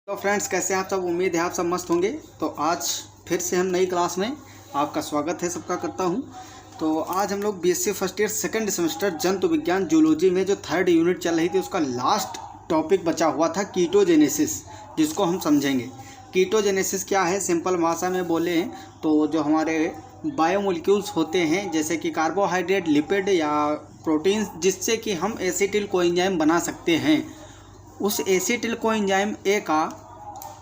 तो फ्रेंड्स, कैसे हैं आप सब। उम्मीद है आप सब मस्त होंगे। तो आज फिर से हम नई क्लास में आपका स्वागत है सबका करता हूं। तो आज हम लोग BSc first year second semester जंतु विज्ञान जूलॉजी में जो थर्ड यूनिट चल रही थी उसका लास्ट टॉपिक बचा हुआ था कीटोजेनेसिस, जिसको हम समझेंगे। कीटोजेनेसिस क्या है, सिंपल भाषा में बोले तो जो हमारे बायोमोलिक्यूल्स होते हैं जैसे कि कार्बोहाइड्रेट, लिपिड या प्रोटीन्स, जिससे कि हम एसिटिल कोएंजाइम बना सकते हैं, उस एसिटिल कोएंजाइम ए का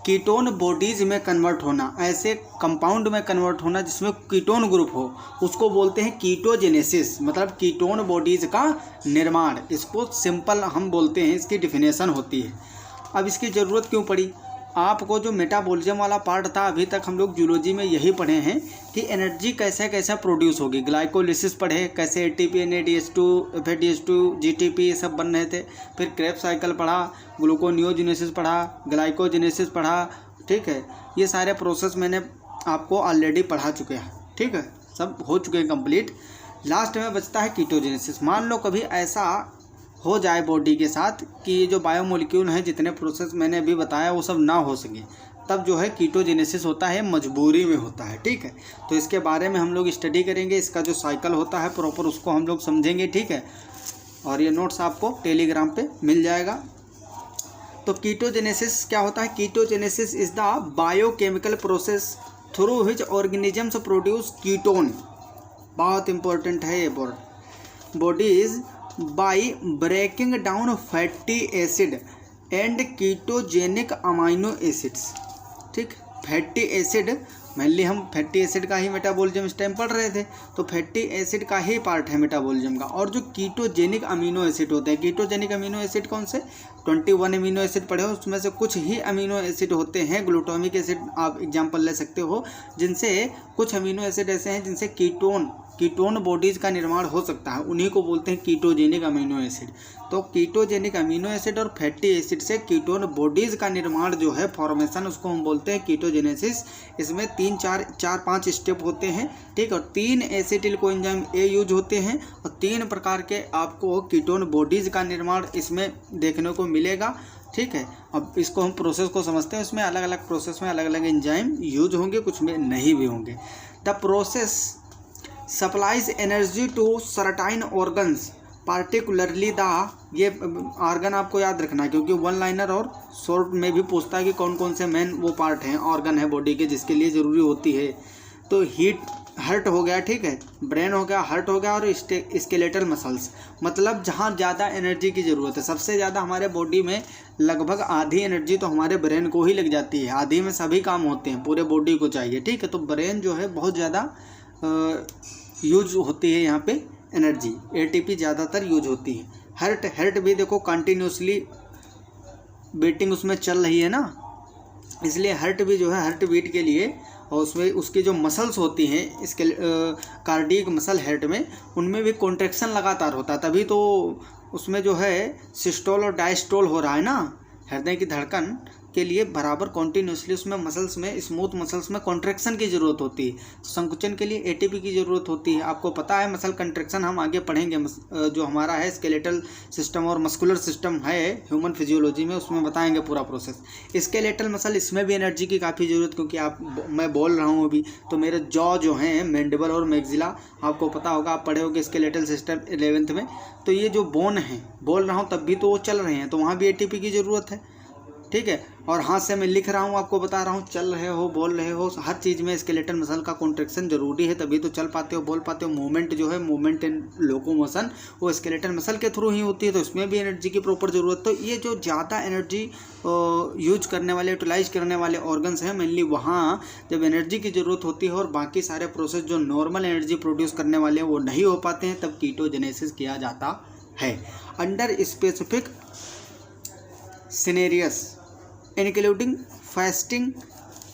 कीटोन बॉडीज में कन्वर्ट होना, ऐसे कंपाउंड में कन्वर्ट होना जिसमें कीटोन ग्रुप हो, उसको बोलते हैं कीटोजेनेसिस। मतलब कीटोन बॉडीज का निर्माण, इसको सिंपल हम बोलते हैं, इसकी डिफिनेशन होती है। अब इसकी ज़रूरत क्यों पड़ी आपको? जो मेटाबॉलिज्म वाला पार्ट था, अभी तक हम लोग जूलॉजी में यही पढ़े हैं कि एनर्जी कैसे कैसे प्रोड्यूस होगी। ग्लाइकोलिसिस पढ़े, कैसे एटीपी, NADH2, FADH2, GTP ये सब बन रहे थे। फिर क्रेब्स साइकिल पढ़ा, ग्लूकोनियोजेनेसिस पढ़ा, ग्लाइकोजेनेसिस पढ़ा। ठीक है, ये सारे प्रोसेस मैंने आपको ऑलरेडी पढ़ा चुके हैं। ठीक है, सब हो चुके हैं कंप्लीट। लास्ट में बचता है कीटोजेनेसिस। मान लो कभी ऐसा हो जाए बॉडी के साथ कि ये जो बायोमोलिक्यूल हैं, जितने प्रोसेस मैंने अभी बताया वो सब ना हो सके, तब जो है कीटोजेनेसिस होता है, मजबूरी में होता है। ठीक है, तो इसके बारे में हम लोग स्टडी करेंगे। इसका जो साइकिल होता है प्रॉपर, उसको हम लोग समझेंगे। ठीक है, और ये नोट्स आपको टेलीग्राम पे मिल जाएगा। तो कीटोजेनेसिस क्या होता है? कीटोजेनेसिस is the biochemical process through which organisms produce ketone. बहुत इंपॉर्टेंट है ये word. Bodies by breaking down fatty acid and ketogenic amino acids। ठीक, फैटी एसिड, मेनली हम फैटी एसिड का ही मेटाबॉलिज्म इस टाइम पढ़ रहे थे, तो फैटी एसिड का ही पार्ट है मेटाबॉलिज्म का। और जो कीटोजेनिक अमीनो एसिड होते हैं, कीटोजेनिक अमीनो एसिड कौन से? 21 अमीनो एसिड पढ़े हो, उसमें से कुछ ही अमीनो एसिड होते हैं। ग्लूटामिक एसिड आप एग्जांपल ले सकते हो, जिनसे कुछ अमीनो एसिड ऐसे हैं जिनसे कीटोन बॉडीज़ का निर्माण हो सकता है, उन्हीं को बोलते हैं कीटोजेनिक अमीनो एसिड। तो कीटोजेनिक अमीनो एसिड और फैटी एसिड से कीटोन बॉडीज़ का निर्माण जो है, फॉर्मेशन, उसको हम बोलते हैं कीटोजेनेसिस। इसमें 3-4-5 स्टेप होते हैं। ठीक, और 3 एसिटिल कोएंजाइम ए यूज होते हैं और 3 प्रकार के आपको कीटोन बॉडीज़ का निर्माण इसमें देखने को मिलेगा। ठीक है, अब इसको हम प्रोसेस को समझते हैं। इसमें अलग अलग प्रोसेस में अलग अलग एंजाइम यूज होंगे, कुछ में नहीं भी होंगे। The process supplies energy to certain organs, particularly the, ये ऑर्गन आपको याद रखना है क्योंकि वन लाइनर और शॉर्ट में भी पूछता है कि कौन कौन से मेन वो पार्ट हैं, ऑर्गन है बॉडी के, जिसके लिए ज़रूरी होती है। तो हार्ट हो गया, ठीक है, ब्रेन हो गया, हार्ट हो गया, और स्केलेटल मसल्स, मतलब जहाँ ज़्यादा एनर्जी की ज़रूरत है। सबसे ज़्यादा हमारे बॉडी में लगभग आधी एनर्जी तो हमारे ब्रेन को ही लग जाती है। आधी में सभी काम होते हैं, पूरे बॉडी को चाहिए। ठीक है, तो ब्रेन जो है बहुत ज़्यादा यूज होती है यहाँ पे एनर्जी, ATP ज़्यादातर यूज होती है। हार्ट भी देखो कंटिन्यूसली बीटिंग उसमें चल रही है ना, इसलिए हार्ट भी जो है, हार्ट बीट के लिए, और उसमें उसकी जो मसल्स होती हैं, इसके कार्डियक मसल हार्ट में, उनमें भी कॉन्ट्रैक्शन लगातार होता है। तभी तो उसमें जो है सिस्टोल और डायस्टोल हो रहा है ना, हृदय की धड़कन के लिए बराबर कॉन्टिन्यूसली उसमें मसल्स में, स्मूथ मसल्स में कॉन्ट्रैक्शन की ज़रूरत होती है। संकुचन के लिए ATP की ज़रूरत होती है। आपको पता है मसल कंट्रैक्शन हम आगे पढ़ेंगे, जो हमारा है स्केलेटल सिस्टम और मस्कुलर सिस्टम है ह्यूमन फिजियोलॉजी में, उसमें बताएंगे पूरा प्रोसेस। स्केलेटल मसल, इसमें भी एनर्जी की काफ़ी ज़रूरत, क्योंकि मैं बोल रहा हूँ अभी, तो मेरे जॉ जो हैं, मैंडिबल और मैक्सिला, आपको पता होगा, आप पढ़े होगे स्केलेटल सिस्टम 11th में। तो ये जो बोन है, बोल रहा हूँ तब भी तो वो चल रहे हैं, तो वहाँ भी ATP की ज़रूरत है। ठीक है, और हाथ से मैं लिख रहा हूँ, आपको बता रहा हूँ, चल रहे हो, बोल रहे हो, हर चीज़ में स्केलेटल मसल का कॉन्ट्रैक्शन जरूरी है, तभी तो चल पाते हो, बोल पाते हो। मूवमेंट जो है, मूवमेंट एंड लोकोमोशन, वो स्केलेटल मसल के थ्रू ही होती है, तो इसमें भी एनर्जी की प्रॉपर ज़रूरत। तो ये जो ज़्यादा एनर्जी यूज करने वाले, यूटिलाइज करने वाले ऑर्गन्स हैं, मेनली वहाँ जब एनर्जी की ज़रूरत होती है और बाकी सारे प्रोसेस जो नॉर्मल एनर्जी प्रोड्यूस करने वाले हैं वो नहीं हो पाते हैं, तब कीटोजेनेसिस किया जाता है। Under specific cinereous including fasting,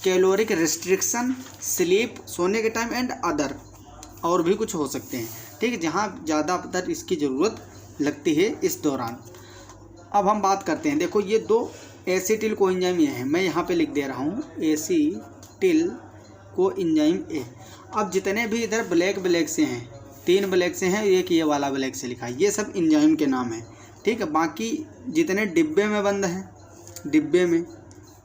caloric restriction, sleep, सोने के टाइम एंड अदर, और भी कुछ हो सकते हैं। ठीक है, जहाँ ज़्यादातर इसकी ज़रूरत लगती है इस दौरान। अब हम बात करते हैं, देखो ये 2 एसिटिल कोएंजाइम ये हैं, मैं यहाँ पे लिख दे रहा हूँ एसिटिल कोएंजाइम ए। अब जितने भी इधर ब्लैक से हैं, 3 ब्लैक से हैं, एक ये वाला ब्लैक से लिखा है, ये सब एंजाइम के नाम हैं। ठीक है, बाकी जितने डिब्बे में बंद हैं, डिब्बे में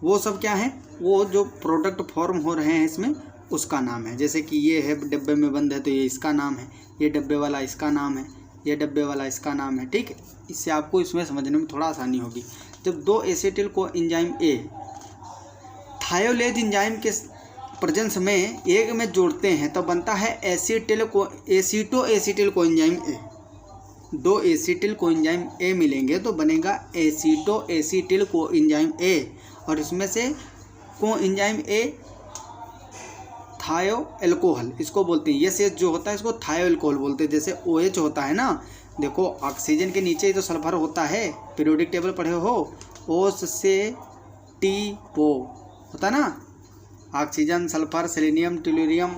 वो सब क्या है, वो जो प्रोडक्ट फॉर्म हो रहे हैं इसमें उसका नाम है। जैसे कि ये है डब्बे में बंद है तो ये इसका नाम है, ये डब्बे वाला इसका नाम है, ये डब्बे वाला इसका नाम है, ठीक है। इससे आपको इसमें समझने में थोड़ा आसानी होगी। जब दो एसिटिल को एंजाइम ए थायोलेज एंजाइम के प्रेजेंस में एक में जोड़ते हैं तो बनता है एसिटिल को एसीटो एसिटिल को एंजाइम ए। दो एसिटिल को एंजाइम ए मिलेंगे तो बनेगा एसीटो एसिटिल को एंजाइम ए, और इसमें से को एंजाइम ए थायो एल्कोहल इसको बोलते हैं। ये से जो होता है इसको थायो एल्कोहल बोलते हैं। जैसे OH होता है ना, देखो ऑक्सीजन के नीचे ही तो सल्फर होता है, पीरियोडिक टेबल पढ़े हो, O से T O होता है ना, oxygen, sulphur, selenium, tellurium,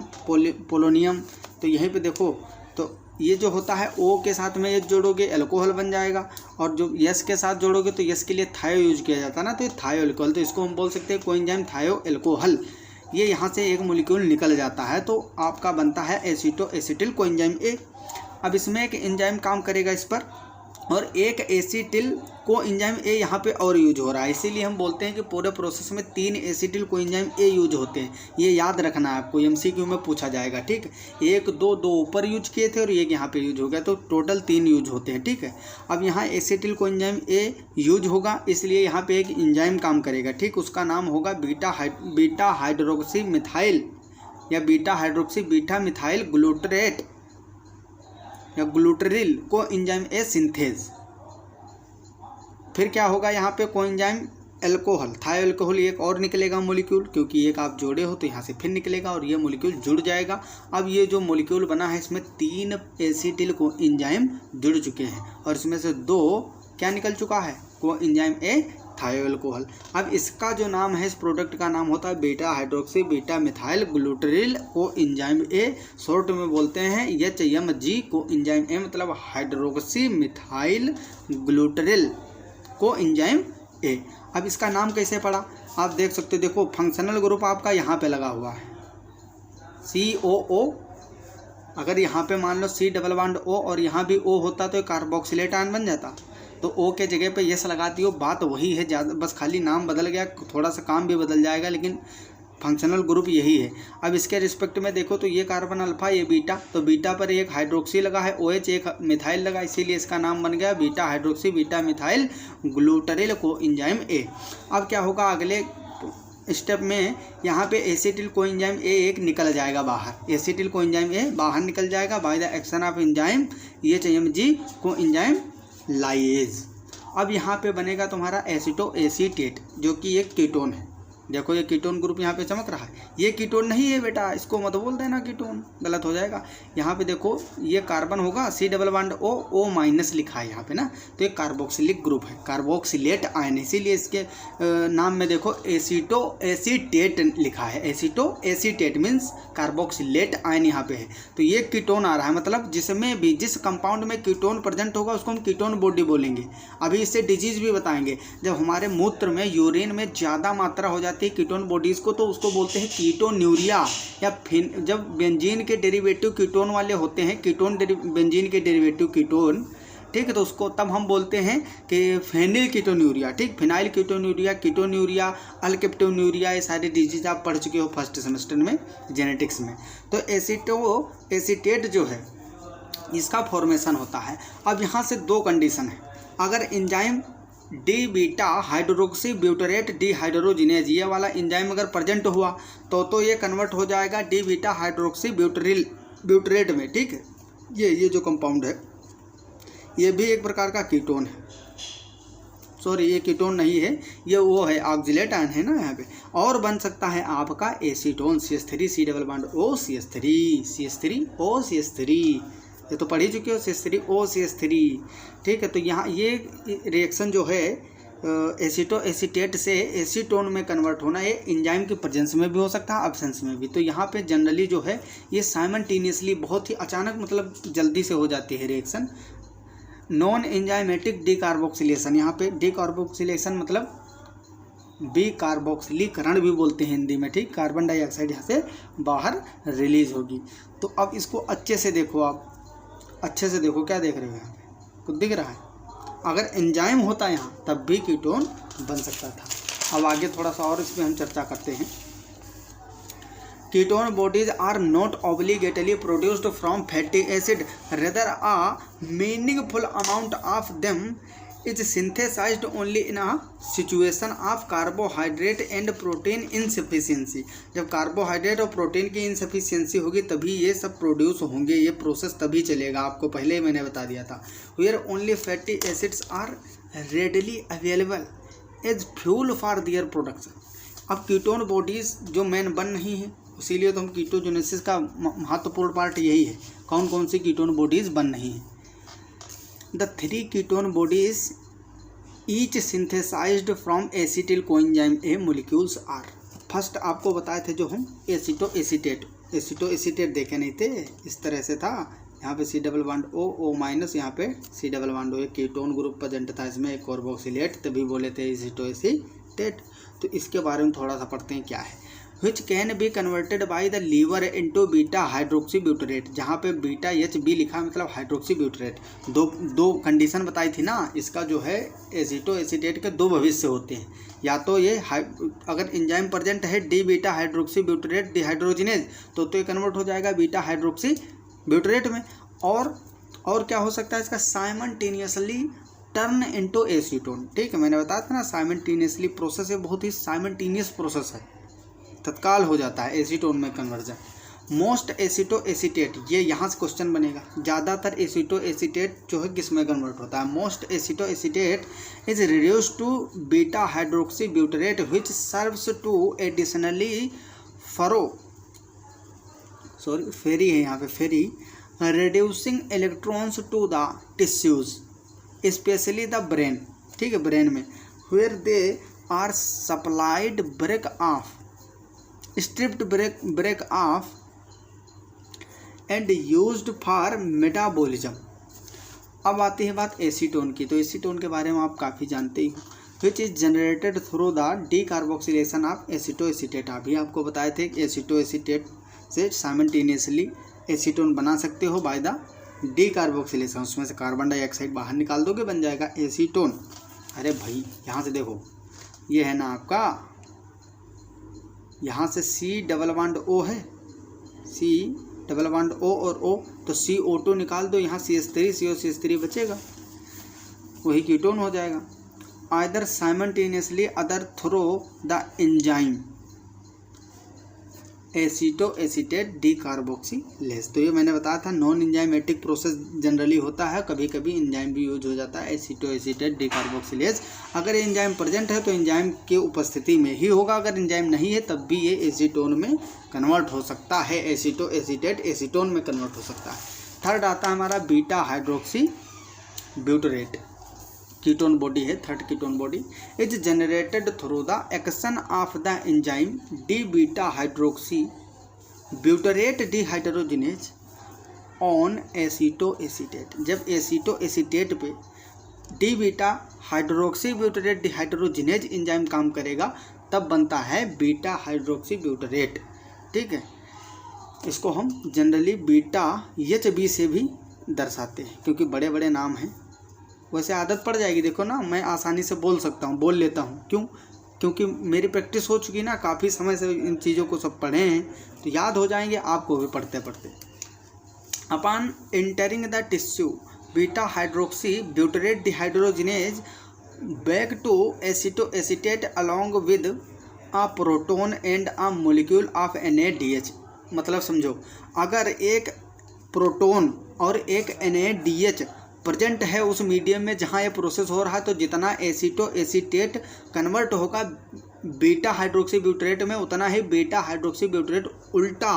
polonium. तो यहीं पे देखो तो ये जो होता है O के साथ में H जोड़ोगे एल्कोहल बन जाएगा, और जो S के साथ जोड़ोगे तो S के लिए थायो यूज किया जाता है ना, तो ये थायो एल्कोहल, तो इसको हम बोल सकते हैं कोएंजाइम थायो एल्कोहल। ये यहाँ से एक मोलिक्यूल निकल जाता है तो आपका बनता है एसीटो एसिटिल कोएंजाइम ए। अब इसमें एक एंजाइम काम करेगा इस पर, और एक एसिटिल को एंजाइम ए यहाँ पे और यूज हो रहा है, इसीलिए हम बोलते हैं कि पूरे प्रोसेस में 3 एसिटिल को एंजाइम ए यूज होते हैं। ये याद रखना है आपको, MCQ में पूछा जाएगा, ठीक। 1 2 ऊपर यूज किए थे और एक यहाँ पे यूज हो गया, तो टोटल 3 यूज होते हैं, ठीक है। अब यहाँ एसिटिल को एंजाइम ए यूज होगा, इसलिए यहाँ पे एक एंजाइम काम करेगा, ठीक। उसका नाम होगा बीटा हाइड्रोक्सी मिथाइल या beta hydroxy beta methyl glutarate या ग्लूटरिल को एंजाइम ए सिंथेज। फिर क्या होगा, यहाँ पे कोएंजाइम एल्कोहल थायो एल्कोहल एक और निकलेगा मोलिक्यूल, क्योंकि एक आप जोड़े हो तो यहाँ से फिर निकलेगा और ये मोलिक्यूल जुड़ जाएगा। अब ये जो मोलिक्यूल बना है इसमें 3 एसिटिल को एंजाइम जुड़ चुके हैं, और इसमें से 2 क्या निकल चुका है, को एंजाइम ए थायो एल्कोहल। अब इसका जो नाम है, इस प्रोडक्ट का नाम होता है बीटा हाइड्रोक्सी बीटा मिथाइल ग्लूटरिल को एंजाइम ए, शॉर्ट में बोलते हैं HMG को एंजाइम ए, मतलब हाइड्रोक्सी मिथाइल ग्लूटरिल को एंजाइम ए। अब इसका नाम कैसे पड़ा आप देख सकते हो, देखो फंक्शनल ग्रुप आपका यहाँ पे लगा हुआ है COO। अगर यहाँ पे मान लो C डबल बॉन्ड O और यहाँ भी O होता तो कार्बोक्सिलेट आयन बन जाता, तो O के जगह पे यस लगाती हो, बात वही है, ज़्यादा बस खाली नाम बदल गया, थोड़ा सा काम भी बदल जाएगा, लेकिन फंक्शनल ग्रुप यही है। अब इसके रिस्पेक्ट में देखो तो ये कार्बन अल्फा, ये बीटा, तो बीटा पर एक हाइड्रोक्सी लगा है, OH एक मिथाइल लगा, इसीलिए इसका नाम बन गया बीटा हाइड्रोक्सी बीटा मिथाइल ग्लूटरिल को एंजाइम ए। अब क्या होगा अगले स्टेप में, यहाँ पे एसिटिल को एंजाइम ए एक निकल जाएगा बाहर, एसिटिल को एंजाइम ए बाहर निकल जाएगा by the action of enzyme HMG को एंजाइम लाइएज। अब यहाँ पे बनेगा तुम्हारा एसिटो एसीटेट, जो कि एक कीटोन है। देखो ये कीटोन ग्रुप यहाँ पे चमक रहा है, ये कीटोन नहीं है बेटा, इसको मत बोल देना कीटोन, गलत हो जाएगा। यहाँ पे देखो ये कार्बन होगा, C डबल बॉन्ड O लिखा है यहाँ पे ना, तो ये कार्बोक्सिलिक ग्रुप है, कार्बोक्सिलेट आयन, इसीलिए इसके नाम में देखो एसिटो एसीटेट लिखा है। एसिटो एसीटेट मीन्स कार्बोक्सिलेट आयन यहाँ पे है, तो ये कीटोन आ रहा है, मतलब जिसमें भी जिस कंपाउंड में कीटोन प्रेजेंट होगा उसको हम कीटोन बॉडी बोलेंगे। अभी इससे डिजीज भी बताएंगे। जब हमारे मूत्र में यूरिन में ज़्यादा मात्रा हो जाती है कीटोन बॉडीज़ को, तो उसको बोलते हैं कीटोन्यूरिया, या जब बेंजीन के डेरिवेटिव कीटोन वाले होते हैं, बेंजीन के डेरिवेटिव कीटोन, ठीक है, तो उसको तब हम बोलते हैं कि फेनिल कीटोन्यूरिया, ठीक, फिनाइल कीटोन्यूरिया, कीटोन्यूरिया, अल्केप्टोन्यूरिया, ये सारी डिजीज आप पढ़ चुके हो फर्स्ट सेमेस्टर में जेनेटिक्स में। तो एसिटो एसीटेट जो है इसका फॉर्मेशन होता है। अब यहाँ से 2 कंडीशन है, अगर enzyme D beta hydroxybutyrate dehydrogenase ये वाला एंजाइम अगर प्रेजेंट हुआ तो ये कन्वर्ट हो जाएगा डी बीटा हाइड्रोक्सी ब्यूटरेट में, ठीक है। ये जो कंपाउंड है ये भी एक प्रकार का कीटोन है, सॉरी ये कीटोन नहीं है, ये वो है ऑक्सिलेट आयन है ना यहाँ पे, और बन सकता है आपका acetone CH3 C double bond O CH3 O CH3, ये तो पढ़ ही चुके हो CH3 O CH3, ठीक है। तो यहाँ ये रिएक्शन जो है एसिटो एसीटेट से एसीटोन में कन्वर्ट होना, ये एंजाइम की प्रेजेंस में भी हो सकता है, एब्सेंस में भी। तो यहाँ पे जनरली जो है ये साइमल्टेनियसली बहुत ही अचानक, मतलब जल्दी से हो जाती है रिएक्शन। नॉन एंजाइमेटिक डीकार्बोक्सिलेशन, यहाँ पे डीकार्बोक्सिलेशन मतलब कार्बोक्सिलीकरण भी बोलते हैं हिंदी में, ठीक। कार्बन डाइऑक्साइड यहाँ से बाहर रिलीज होगी। तो अब इसको अच्छे से देखो, आप अच्छे से देखो, क्या देख रहे हो यहाँ पे, कुछ दिख रहा है? अगर एंजाइम होता यहाँ तब भी कीटोन बन सकता था। अब आगे थोड़ा सा और इसमें हम चर्चा करते हैं। Ketone bodies are not obligately produced from fatty acid, rather a meaningful amount of them is synthesised only in a situation of carbohydrate and protein insufficiency. जब कार्बोहाइड्रेट और प्रोटीन की इनसफिशिएंसी होगी तभी ये सब प्रोड्यूस होंगे, ये प्रोसेस तभी चलेगा। आपको पहले ही मैंने बता दिया था। Where only fatty acids are readily available as fuel for their production. अब कीटोन बॉडीज जो मेन बन रही हैं, इसीलिए तो हम कीटोजेनेसिस का महत्वपूर्ण पार्ट यही है, कौन कौन सी कीटोन बॉडीज बन रही हैं। The 3 ketone bodies each synthesized from acetyl coenzyme A molecules are. First आपको बताए थे जो हम एसिटो एसिटेट देखे नहीं थे, इस तरह से था। यहाँ पे C double bond O minus, यहाँ पे C डबल बॉन्ड O, एक कीटोन ग्रुप प्रेजेंट था इसमें, एक कार्बोक्सिलेट, तभी बोले थे एसिटो एसिटेट। तो इसके बारे में थोड़ा सा पढ़ते हैं क्या है। Which can be converted by the liver into beta hydroxybutyrate. जहाँ पे बीटा HB लिखा मतलब हाइड्रोक्सी ब्यूटरेट। दो कंडीशन बताई थी ना, इसका जो है एसिटो एसिटेट के 2 भविष्य होते हैं। या तो ये अगर एंजाइम प्रेजेंट है D beta hydroxybutyrate dehydrogenase, तो ये कन्वर्ट हो जाएगा बीटा हाइड्रोक्सी ब्यूटरेट में। और क्या हो सकता है इसका, साइमल्टेनियसली टर्न इनटू एसीटोन। ठीक है, मैंने बताया था ना साइमल्टेनियसली प्रोसेस है, बहुत ही साइमल्टेनियस प्रोसेस है, तत्काल हो जाता है एसीटोन में कन्वर्जन। मोस्ट एसिटो एसिटेट, ये यहाँ से क्वेश्चन बनेगा, ज़्यादातर एसिटो एसिटेट जो है किस में कन्वर्ट होता है। Most acetoacetate is reduced to beta hydroxybutyrate which serves to additionally ferry है यहाँ पे, फेरी reducing electrons to the tissues especially the brain। ठीक है, ब्रेन में where they are supplied break off and used for metabolism। अब आती है बात एसीटोन की। तो एसीटोन के बारे में आप काफ़ी जानते ही हो। Which is generated through the decarboxylation of एसिटो acetate. अभी आपको बताए थे कि एसिटो एसिटेट से साइमल्टेनियसली एसीटोन बना सकते हो बाय द डीकार्बोक्सिलेशन। उसमें से कार्बन डाइऑक्साइड बाहर निकाल दोगे, बन जाएगा एसीटोन। अरे भाई यहाँ से देखो, ये है ना आपका, यहाँ से C डबल बॉन्ड O है, C डबल बॉन्ड O और O, तो CO2 निकाल दो, यहाँ CH3 बचेगा, वही कीटोन हो जाएगा। Either simultaneously other through the enzyme एसिटो acetate decarboxylase. तो ये मैंने बताया था नॉन एंजाइमेटिक प्रोसेस जनरली होता है, कभी कभी एंजाइम भी यूज हो जाता है एसिटो एसिटेट डीकार्बोक्सिलेज। अगर एंजाइम प्रेजेंट है तो एंजाइम की उपस्थिति में ही होगा, अगर एंजाइम नहीं है तब भी ये एसीटोन में कन्वर्ट हो सकता है, एसिटो एसिटेट एसीटोन में कन्वर्ट हो सकता है। थर्ड आता है हमारा beta hydroxybutyrate, ketone body है, third ketone body is generated through the action of the enzyme D beta hydroxybutyrate dehydrogenase on acetoacetate. जब एसिटो एसिटेट पे D beta hydroxybutyrate dehydrogenase enzyme काम करेगा तब बनता है beta hydroxy butyrate. ठीक है, इसको हम जनरली बीटा HB से भी दर्शाते हैं क्योंकि बड़े बड़े नाम हैं। वैसे आदत पड़ जाएगी, देखो ना मैं आसानी से बोल सकता हूँ, बोल लेता हूँ, क्यों? क्योंकि मेरी प्रैक्टिस हो चुकी ना, काफ़ी समय से इन चीज़ों को सब पढ़े हैं तो याद हो जाएंगे आपको भी पढ़ते पढ़ते। Upon entering the tissue beta hydroxybutyrate dehydrogenase back to acetoacetate along with a proton and a molecule of NaDH। मतलब समझो, अगर एक प्रोटोन और एक NaDH प्रेजेंट है उस मीडियम में जहाँ ये प्रोसेस हो रहा है, तो जितना एसिटो एसिटेट कन्वर्ट होगा बीटा हाइड्रोक्सी ब्यूटरेट में, उतना ही बीटा हाइड्रोक्सी ब्यूटरेट उल्टा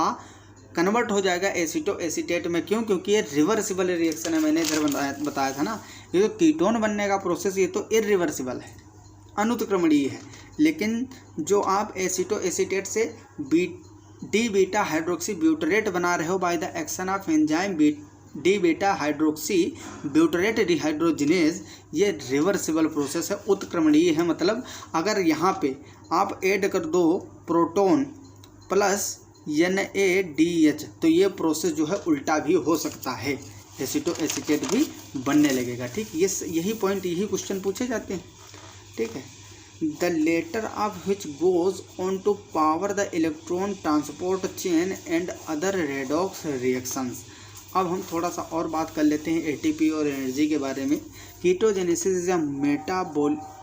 कन्वर्ट हो जाएगा एसिटो एसिटेट में। क्यों? क्योंकि ये रिवर्सिबल रिएक्शन है, मैंने इधर बताया था ना, ये तो कीटोन बनने का प्रोसेस ये तो इरिवर्सिबल है, अनुत्क्रमणीय है। लेकिन जो आप एसिटो एसिटेट से डी बीटा हाइड्रोक्सी ब्यूटरेट बना रहे हो by the action of enzyme D beta hydroxybutyrate dehydrogenase, ये रिवर्सिबल प्रोसेस है, उत्क्रमणीय है। मतलब अगर यहाँ पे आप ऐड कर दो प्रोटोन प्लस NaDH तो ये प्रोसेस जो है उल्टा भी हो सकता है, एसिटो एसिटेट भी बनने लगेगा। ठीक, यही पॉइंट, यही क्वेश्चन पूछे जाते हैं। ठीक है, the latter of which goes on to power the electron transport chain and other redox reactions. अब हम थोड़ा सा और बात कर लेते हैं एटीपी और एनर्जी के बारे में। कीटोजेनेसिस is a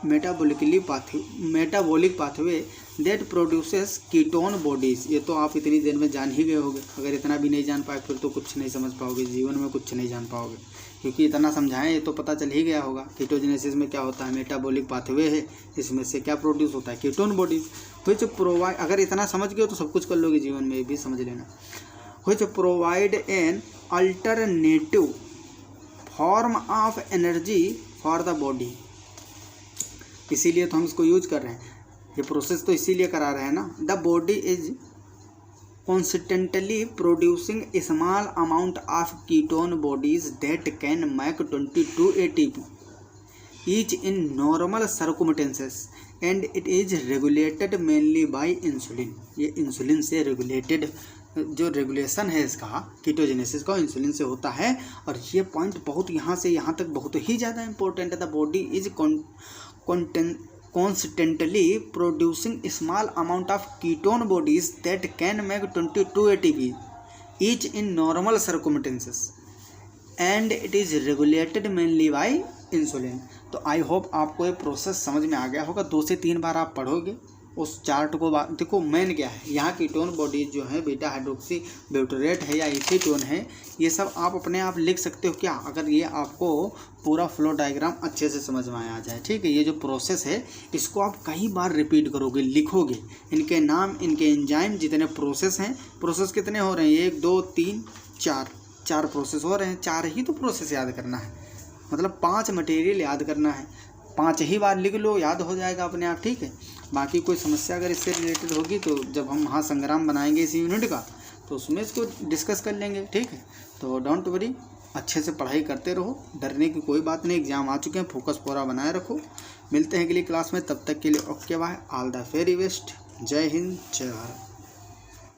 metabolic pathway that produces ketone bodies. ये तो आप इतनी देर में जान ही गए होंगे। अगर इतना भी नहीं जान पाए फिर तो कुछ नहीं समझ पाओगे, जीवन में कुछ नहीं जान पाओगे, क्योंकि इतना समझाएं ये तो पता चल ही गया होगा। कीटोजेनेसिस में क्या होता है, मेटाबॉलिक पाथवे है, इसमें से क्या प्रोड्यूस होता है, कीटोन बॉडीज व्हिच प्रोवाइड। अगर इतना समझ गए तो सब कुछ कर लोगे जीवन में, ये भी समझ लेना। Which provide an alternative form of energy for the body. इसीलिए तो हम इसको यूज कर रहे हैं, ये प्रोसेस तो इसीलिए करा रहे हैं ना। The body is constantly producing A small amount of ketone bodies that can make 22 ATP each in normal circumstances and it is regulated mainly by insulin. ये इंसुलिन से रेगुलेटेड, जो रेगुलेशन है इसका कीटोजेनेसिस का इंसुलिन से होता है। और ये पॉइंट बहुत यहाँ से यहाँ तक बहुत ही ज़्यादा इंपॉर्टेंट है। The body is constantly producing a small amount of ketone bodies that can make 22 ATP each in normal circumstances and it is regulated mainly by insulin। तो आई होप आपको ये प्रोसेस समझ में आ गया होगा। 2 से 3 बार आप पढ़ोगे उस चार्ट को। देखो मेन क्या है यहाँ, कीटोन बॉडीज जो है बीटा हाइड्रोक्सी ब्यूटरेट है या एसीटोन है, ये सब आप अपने आप लिख सकते हो क्या, अगर ये आपको पूरा फ्लो डायग्राम अच्छे से समझ में आ जाए। ठीक है, ये जो प्रोसेस है इसको आप कई बार रिपीट करोगे, लिखोगे, इनके नाम, इनके एंजाइम, जितने प्रोसेस हैं। प्रोसेस कितने हो रहे हैं, 1 2 3 4 प्रोसेस हो रहे हैं। 4 ही तो प्रोसेस याद करना है, मतलब 5 मटेरियल याद करना है। 5 ही बार लिख लो, याद हो जाएगा अपने आप। ठीक है, बाकी कोई समस्या अगर इससे रिलेटेड होगी तो जब हम महासंग्राम बनाएंगे इसी यूनिट का तो उसमें इसको डिस्कस कर लेंगे। ठीक है, तो डोंट वरी, अच्छे से पढ़ाई करते रहो, डरने की कोई बात नहीं। एग्जाम आ चुके हैं, फोकस पूरा बनाए रखो। मिलते हैं अगली क्लास में, तब तक के लिए okay bye, all the very best. जय हिंद, जय भारत।